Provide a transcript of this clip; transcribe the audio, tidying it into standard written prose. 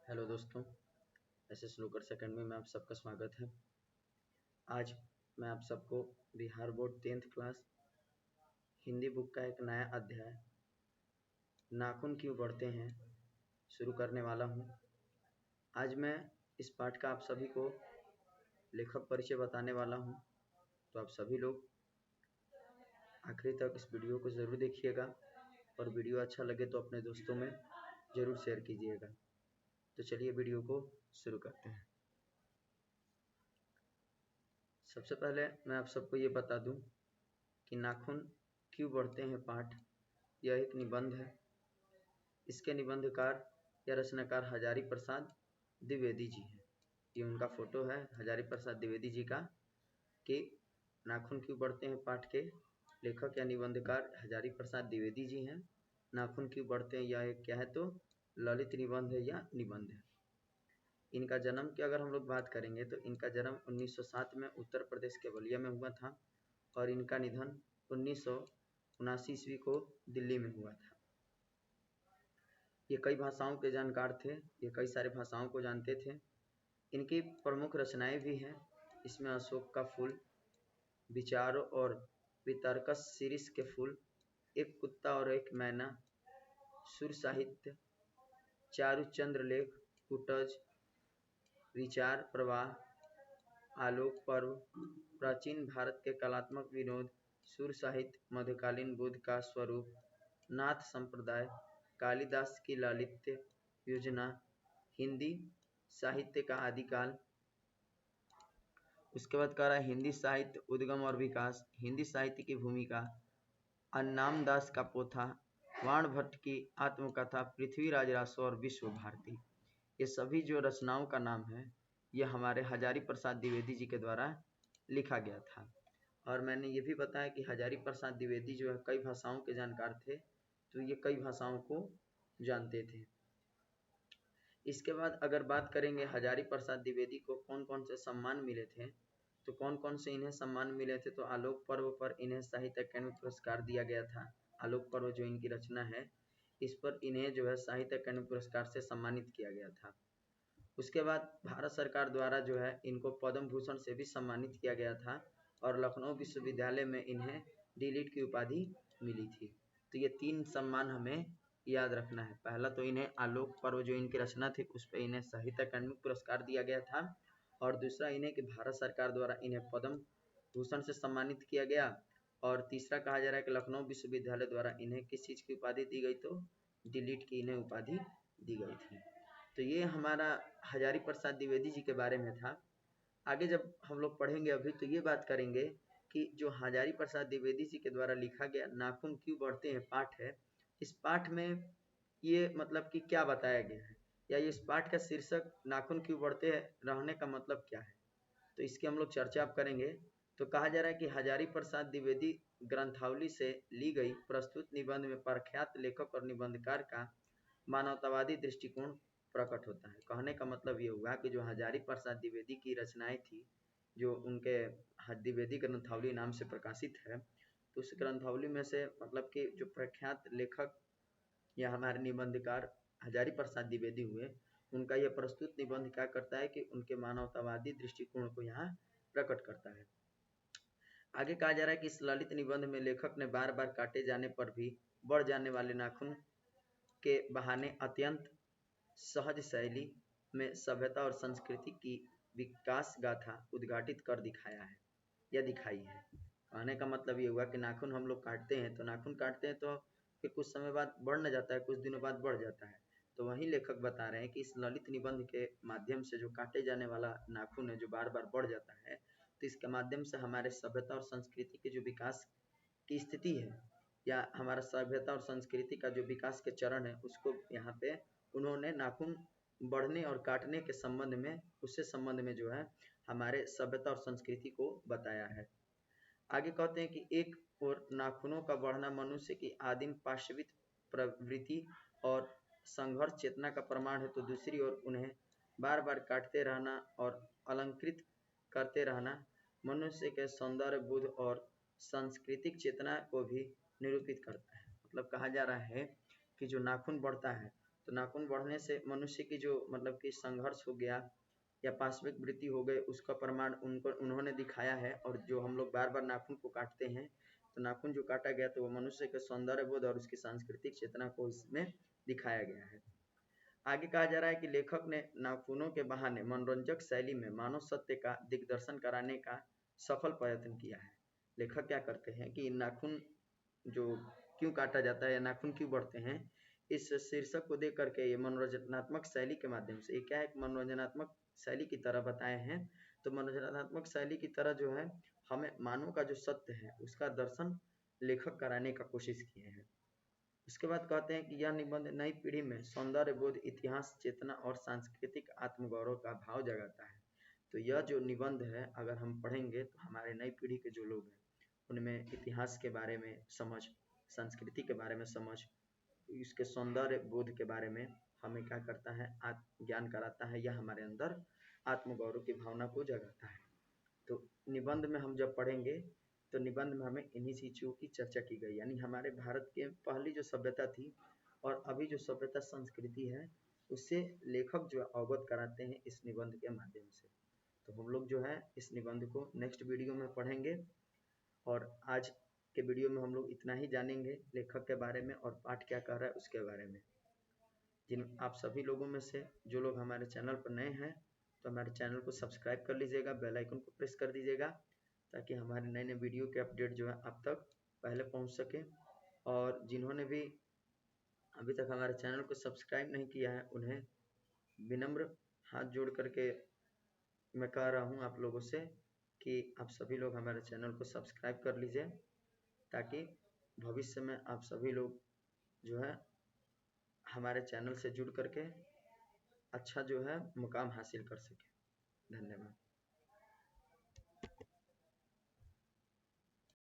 Hello दोस्तों, SS स्नूकर्स academy में आप सबका स्वागत है। आज मैं आप सबको Bihar board 10th class Hindi book का एक नया अध्याय नाखून क्यों बढ़ते हैं शुरू करने वाला हूं। आज मैं इस पाठ का आप सभी को लेखक परिचय बताने वाला हूं, तो आप सभी लोग आखिरी तक इस वीडियो को ज़रूर देखिएगा और वीडियो अच्छा लगे तो अपने दोस्तों में ज़रूर शेयर कीजिएगा। तो चलिए वीडियो को शुरू करते हैं। सबसे पहले मैं आप सबको ये बता दूं कि नाखून क्यों बढ़ते हैं पाठ यह एक निबंध है। इसके निबंधकार या रचनाकार हजारी प्रसाद द्विवेदी जी हैं। ये उनका फोटो है हजारी प्रसाद द्विवेदी जी का कि नाखून क्यों बढ़ते हैं पाठ के लेखक या निबंधकार हजारी प्रसाद द्विवेदी जी हैं। नाखून क्यों बढ़ते हैं यह एक क्या है तो ललित निबंध है या निबंध है। इनका जन्म की अगर हम लोग बात करेंगे तो इनका जन्म 1907 में उत्तर प्रदेश के बलिया में हुआ था और इनका निधन 1979 ईस्वी को दिल्ली में हुआ था। ये कई भाषाओं के जानकार थे, ये कई सारे भाषाओं को जानते थे। इनकी प्रमुख रचनाएं भी हैं, इसमें अशोक का फूल, विचारों और वितर्कस शिरीष के फूल, एक कुत्ता और एक मैना, सुर साहित्य, चारु चंद्र लेख, कुटज, विचार प्रवाह, आलोक पर्व, प्राचीन भारत के कलात्मक विनोद, सुर साहित्य, मध्यकालीन बुद्ध का स्वरूप, नाथ संप्रदाय, कालिदास की लालित्य योजना, हिंदी साहित्य का आदिकाल। उसके बाद कह रहा है हिंदी साहित्य उद्गम और विकास, हिंदी साहित्य की भूमिका, अन्नाम दास का पोथा, वाण भट्ट की आत्मकथा, पृथ्वीराज रासो और विश्व भारती। ये सभी जो रचनाओं का नाम है ये हमारे हजारी प्रसाद द्विवेदी जी के द्वारा लिखा गया था। और मैंने ये भी बताया कि हजारी प्रसाद द्विवेदी जो है कई भाषाओं के जानकार थे, तो ये कई भाषाओं को जानते थे। इसके बाद अगर बात करेंगे हजारी प्रसाद द्विवेदी को कौन कौन से सम्मान मिले थे, तो कौन कौन से इन्हें सम्मान मिले थे। तो आलोक पर्व पर इन्हें साहित्य अकादमी पुरस्कार दिया गया था। आलोक पर्व जो इनकी रचना है इस पर इन्हें जो है साहित्य अकादमी पुरस्कार से सम्मानित किया गया था। उसके बाद भारत सरकार द्वारा जो है इनको पद्म भूषण से भी सम्मानित किया गया था और लखनऊ विश्वविद्यालय में इन्हें डी.लिट की उपाधि मिली थी। तो ये 3 सम्मान हमें याद रखना है। पहला तो इन्हें आलोक पर्व जो इनकी रचना थी उस पर इन्हें साहित्य अकादमी पुरस्कार दिया गया था और दूसरा इन्हें कि भारत सरकार द्वारा इन्हें पद्म भूषण से सम्मानित किया गया और तीसरा कहा जा रहा है कि लखनऊ विश्वविद्यालय द्वारा इन्हें किस चीज़ की उपाधि दी गई तो डी.लिट की इन्हें उपाधि दी गई थी। तो ये हमारा हजारी प्रसाद द्विवेदी जी के बारे में था। आगे जब हम लोग पढ़ेंगे अभी तो ये बात करेंगे कि जो हजारी प्रसाद द्विवेदी जी के द्वारा लिखा गया नाखून क्यों बढ़ते हैं पाठ है, इस पाठ में ये मतलब कि क्या बताया गया है या इस पाठ का शीर्षक नाखून क्यों बढ़ते हैं रहने का मतलब क्या है, तो इसकी हम लोग चर्चा अब करेंगे। तो कहा जा रहा है कि हजारी प्रसाद द्विवेदी ग्रंथावली से ली गई प्रस्तुत निबंध में प्रख्यात लेखक और निबंधकार का मानवतावादी दृष्टिकोण प्रकट होता है। कहने का मतलब ये हुआ कि जो हजारी प्रसाद द्विवेदी की रचनाएं थी जो उनके द्विवेदी ग्रंथावली नाम से प्रकाशित है, तो उस ग्रंथावली में से मतलब कि जो प्रख्यात लेखक या हमारे निबंधकार हजारी प्रसाद द्विवेदी हुए, उनका यह प्रस्तुत निबंध क्या करता है कि उनके मानवतावादी दृष्टिकोण को यहाँ प्रकट करता है। आगे कहा जा रहा है कि इस ललित निबंध में लेखक ने बार बार काटे जाने पर भी बढ़ जाने वाले नाखून के बहाने अत्यंत सहज शैली में सभ्यता और संस्कृति की विकास गाथा उद्घाटित कर दिखाया है या दिखाई है। कहने का मतलब ये हुआ कि नाखून हम लोग काटते हैं तो नाखून काटते हैं तो फिर कुछ समय बाद बढ़ न जाता है, कुछ दिनों बाद बढ़ जाता है। तो वहीं लेखक बता रहे हैं कि इस ललित निबंध के माध्यम से जो काटे जाने वाला नाखून है जो बार बार बढ़ जाता है, तो इसके माध्यम से हमारे सभ्यता और संस्कृति के जो विकास की स्थिति है या हमारा सभ्यता और संस्कृति का जो विकास के चरण है उसको यहाँ पे उन्होंने नाखून बढ़ने और काटने के संबंध में उससे संबंध में जो है हमारे सभ्यता और संस्कृति को बताया है। आगे कहते हैं कि एक और नाखूनों का बढ़ना मनुष्य की आदिम पाशविक प्रवृत्ति और संघर्ष चेतना का प्रमाण है, तो दूसरी ओर उन्हें बार बार काटते रहना और अलंकृत करते रहना मनुष्य के सौंदर्य बुद्ध और सांस्कृतिक चेतना को भी निरूपित करता है। मतलब कहा जा रहा है कि जो नाखून बढ़ता है तो नाखून बढ़ने से मनुष्य की जो मतलब कि संघर्ष हो गया या पाशविक वृत्ति हो गई उसका प्रमाण उन्होंने दिखाया है। और जो हम लोग बार बार नाखून को काटते हैं तो नाखून जो काटा गया तो वो मनुष्य के सौंदर्य बोध और उसकी सांस्कृतिक चेतना को इसमें दिखाया गया है। आगे कहा जा रहा है कि लेखक ने नाखूनों के बहाने मनोरंजक शैली में मानव सत्य का दिग्दर्शन कराने का सफल प्रयत्न किया है। लेखक क्या करते हैं कि नाखून जो क्यों काटा जाता है या नाखून क्यों बढ़ते हैं, इस शीर्षक को देख करके ये मनोरंजनात्मक शैली के माध्यम से, ये क्या है, मनोरंजनात्मक शैली की तरह बताए हैं। तो मनोरंजनात्मक शैली की तरह जो है हमें मानव का जो सत्य है उसका दर्शन लेखक कराने का कोशिश किए हैं। उसके बाद कहते हैं कि यह निबंध नई पीढ़ी में सौंदर्य बोध, इतिहास चेतना और सांस्कृतिक आत्मगौरव का भाव जगाता है। तो यह जो निबंध है अगर हम पढ़ेंगे तो हमारे नई पीढ़ी के जो लोग हैं उनमें इतिहास के बारे में समझ, संस्कृति के बारे में समझ, इसके सौंदर्य बोध के बारे में हमें क्या करता है, ज्ञान कराता है। यह हमारे अंदर आत्मगौरव की भावना को जगाता है। तो निबंध में हम जब पढ़ेंगे तो निबंध में हमें इन्हीं चीजों की चर्चा की गई, यानी हमारे भारत के पहली जो सभ्यता थी और अभी जो सभ्यता संस्कृति है उससे लेखक जो अवगत कराते हैं इस निबंध के माध्यम से। तो हम लोग जो है इस निबंध को नेक्स्ट वीडियो में पढ़ेंगे और आज के वीडियो में हम लोग इतना ही जानेंगे लेखक के बारे में और पाठ क्या कह रहा है उसके बारे में। जिन आप सभी लोगों में से जो लोग हमारे चैनल पर नए हैं तो हमारे चैनल को सब्सक्राइब कर लीजिएगा, बेल आइकन को प्रेस कर दीजिएगा ताकि हमारे नए नए वीडियो के अपडेट जो है आप तक पहले पहुंच सके। और जिन्होंने भी अभी तक हमारे चैनल को सब्सक्राइब नहीं किया है उन्हें विनम्र हाथ जोड़ करके मैं कह रहा हूं आप लोगों से कि आप सभी लोग हमारे चैनल को सब्सक्राइब कर लीजिए ताकि भविष्य में आप सभी लोग जो है हमारे चैनल से जुड़ करके अच्छा जो है मुकाम हासिल कर सके। धन्यवाद।